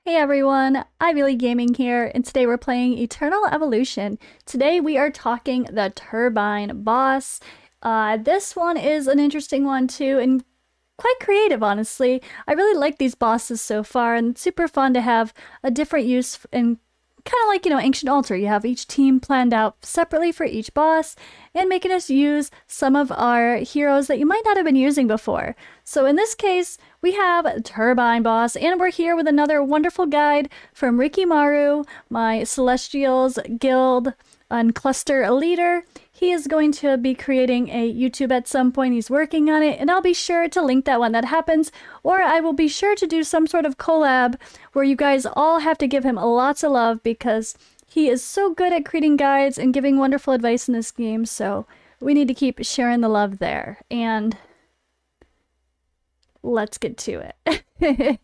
Hey everyone, Ivy Gaming here, and today we're playing Eternal Evolution. Today we are talking the Turbine boss. This one is an interesting one too, and quite creative, honestly. I really like these bosses so far, and it's super fun to have a different use and kind of like, Ancient Altar. You have each team planned out separately for each boss and making us use some of our heroes that you might not have been using before. So in this case, we have Turbine Boss, and we're here with another wonderful guide from Rikimaru, my Celestials Guild and Cluster leader. He is going to be creating a YouTube at some point. He's working on it, and I'll be sure to link that when that happens, or I will be sure to do some sort of collab where you guys all have to give him lots of love because he is so good at creating guides and giving wonderful advice in this game, so we need to keep sharing the love there. And let's get to it.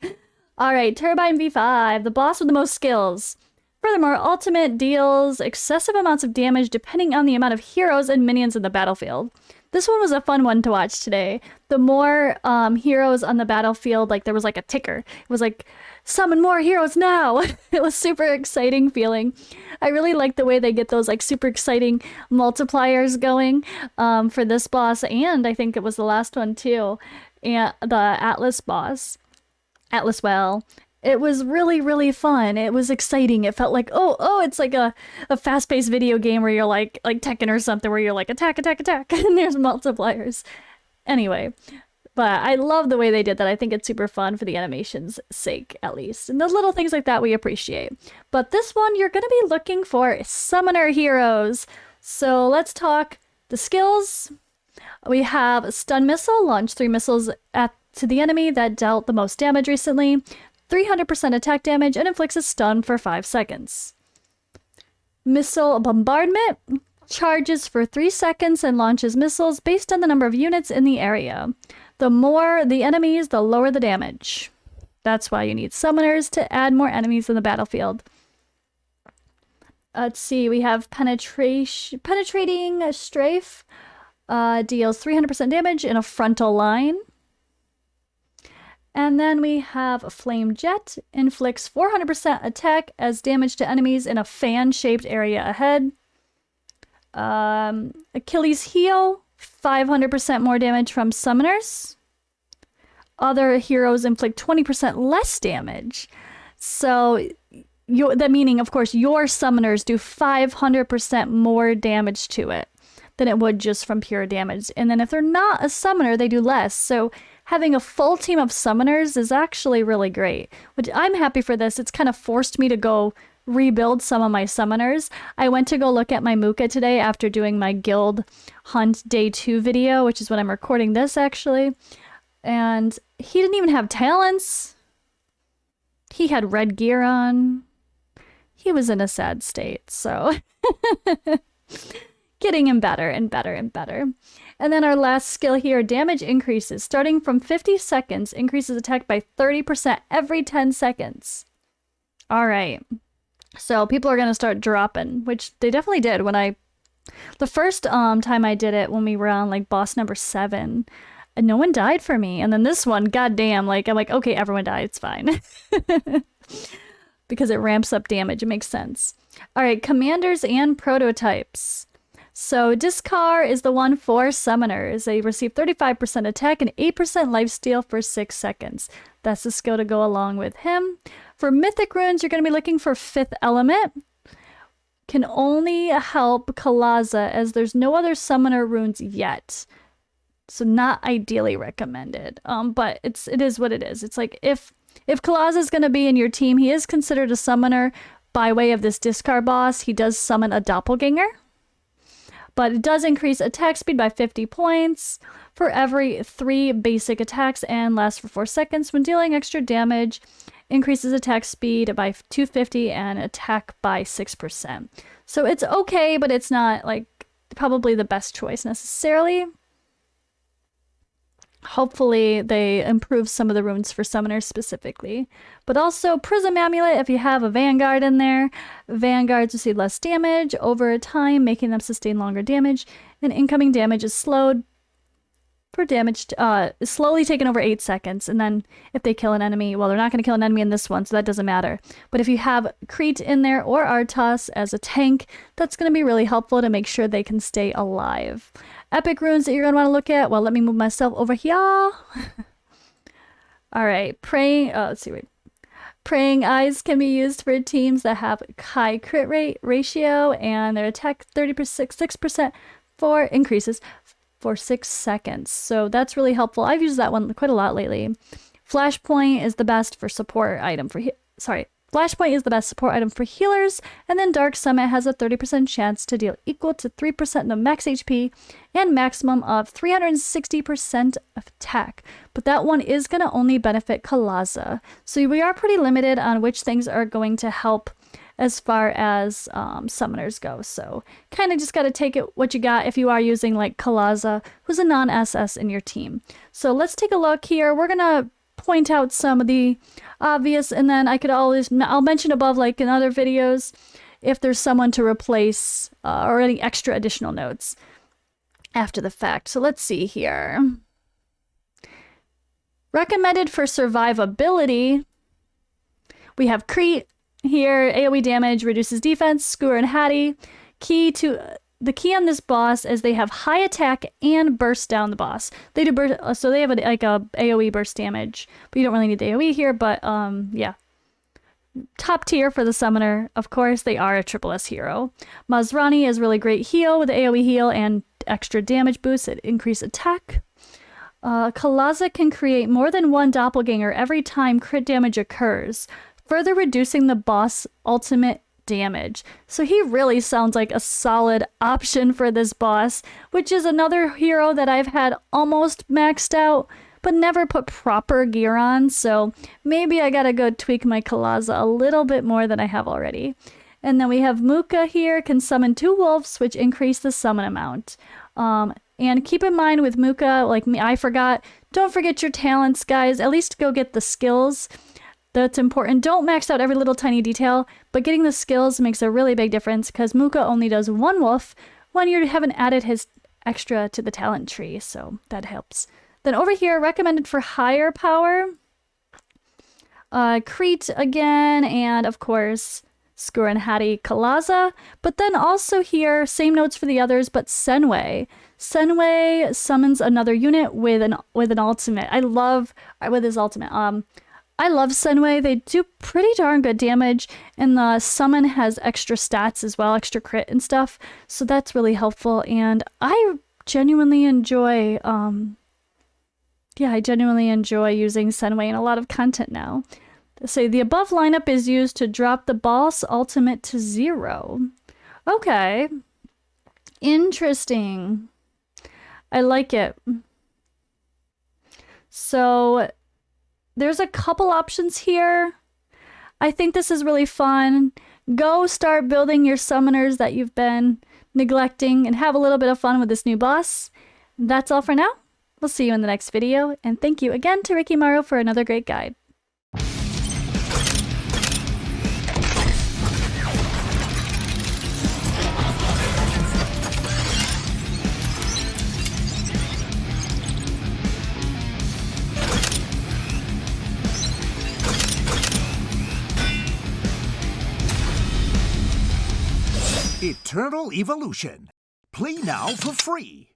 Alright, Turbine V5, the boss with the most skills. Furthermore, Ultimate deals excessive amounts of damage depending on the amount of heroes and minions in the battlefield. This one was a fun one to watch today. The more heroes on the battlefield, like there was like a ticker. It was like, summon more heroes now! It was super exciting feeling. I really like the way they get those like super exciting multipliers going for this boss, and I think it was the last one too. And the Atlas boss. Atlas Well. It was really, really fun. It was exciting. It felt like, oh, it's like a fast-paced video game where you're like Tekken or something, where you're like, attack, attack, attack, and there's multipliers. Anyway, but I love the way they did that. I think it's super fun for the animation's sake, at least. And the little things like that we appreciate. But this one, you're going to be looking for summoner heroes. So let's talk the skills. We have Stun Missile, launch 3 missiles to the enemy that dealt the most damage recently. 300% attack damage and inflicts a stun for 5 seconds. Missile Bombardment charges for 3 seconds and launches missiles based on the number of units in the area. The more the enemies, the lower the damage. That's why you need summoners to add more enemies in the battlefield. Let's see, we have Penetrating Strafe. Deals 300% damage in a frontal line. And then we have Flame Jet, inflicts 400% attack as damage to enemies in a fan-shaped area ahead. Achilles Heel, 500% more damage from summoners. Other heroes inflict 20% less damage. So, that meaning, of course, your summoners do 500% more damage to it than it would just from pure damage. And then if they're not a summoner, they do less. So having a full team of summoners is actually really great, which I'm happy for this. It's kind of forced me to go rebuild some of my summoners. I went to go look at my Muka today after doing my guild hunt day 2 video, which is when I'm recording this actually. And he didn't even have talents. He had red gear on. He was in a sad state, so getting him better and better and better. And then our last skill here, damage increases. Starting from 50 seconds, increases attack by 30% every 10 seconds. All right. So people are going to start dropping, which they definitely did when the first time I did it, when we were on like boss number 7, and no one died for me. And then this one, goddamn, I'm like, okay, everyone died. It's fine. Because it ramps up damage. It makes sense. All right, commanders and prototypes. So Discar is the one for summoners. They receive 35% attack and 8% lifesteal for 6 seconds. That's the skill to go along with him. For mythic runes, you're going to be looking for 5th element. Can only help Kalaza as there's no other summoner runes yet. So not ideally recommended. But it is what it is. It's like if Kalaza is going to be in your team, he is considered a summoner by way of this Discar boss. He does summon a doppelganger. But it does increase attack speed by 50 points for every 3 basic attacks and lasts for 4 seconds. When dealing extra damage, increases attack speed by 250 and attack by 6%. So it's okay, but it's not like probably the best choice necessarily. Hopefully they improve some of the runes for summoners specifically. But also Prism Amulet, if you have a Vanguard in there, Vanguards receive less damage over time, making them sustain longer damage, and incoming damage is slowed per damage, slowly taken over 8 seconds. And then if they kill an enemy, well, they're not going to kill an enemy in this one, so that doesn't matter. But if you have Crete in there or Artas as a tank, that's going to be really helpful to make sure they can stay alive. Epic runes that you're going to want to look at. Well, let me move myself over here. All right, praying. Let's see. Wait. Praying Eyes can be used for teams that have high crit rate ratio and their attack 6% for increases for 6 seconds. So that's really helpful. I've used that one quite a lot lately. Flashpoint is the best for support item for Flashpoint is the best support item for healers, and then Dark Summit has a 30% chance to deal equal to 3% of max HP and maximum of 360% of attack. But that one is going to only benefit Kalaza. So we are pretty limited on which things are going to help as far as summoners go. So kind of just got to take it what you got if you are using like Kalaza, who's a non-SS in your team. So let's take a look here. We're going to point out some of the obvious, and then I'll mention above, like in other videos, if there's someone to replace or any extra additional notes after the fact. So let's see here. Recommended for survivability, we have Crete here. AoE damage reduces defense. Skewer and Hattie. The key on this boss is they have high attack and burst down the boss. They do burst, so they have a AoE burst damage, but you don't really need the AoE here. But yeah, top tier for the summoner. Of course, they are a triple S hero. Mazrani is really great heal with the AoE heal and extra damage boost at increased attack. Kalaza can create more than one doppelganger every time crit damage occurs, further reducing the boss ultimate damage. So he really sounds like a solid option for this boss, which is another hero that I've had almost maxed out but never put proper gear on. So maybe I gotta go tweak my Kalaza a little bit more than I have already. And then we have Muka here, can summon 2 wolves, which increase the summon amount. And keep in mind with Muka, like me, don't forget your talents, guys. At least go get the skills. That's important. Don't max out every little tiny detail, but getting the skills makes a really big difference because Muka only does 1 wolf when you haven't added his extra to the talent tree, so that helps. Then over here, recommended for higher power, Crete again, and of course, Skur and Hattie Kalaza. But then also here, same notes for the others, but Senway. Senway summons another unit with an ultimate. With his ultimate. I love Senway. They do pretty darn good damage, and the summon has extra stats as well, extra crit and stuff. So that's really helpful, and I genuinely enjoy, using Senway in a lot of content now. So the above lineup is used to drop the boss ultimate to 0. Okay. Interesting. I like it. So there's a couple options here. I think this is really fun. Go start building your summoners that you've been neglecting and have a little bit of fun with this new boss. That's all for now. We'll see you in the next video, and thank you again to Rikimaru for another great guide. Eternal Evolution. Play now for free.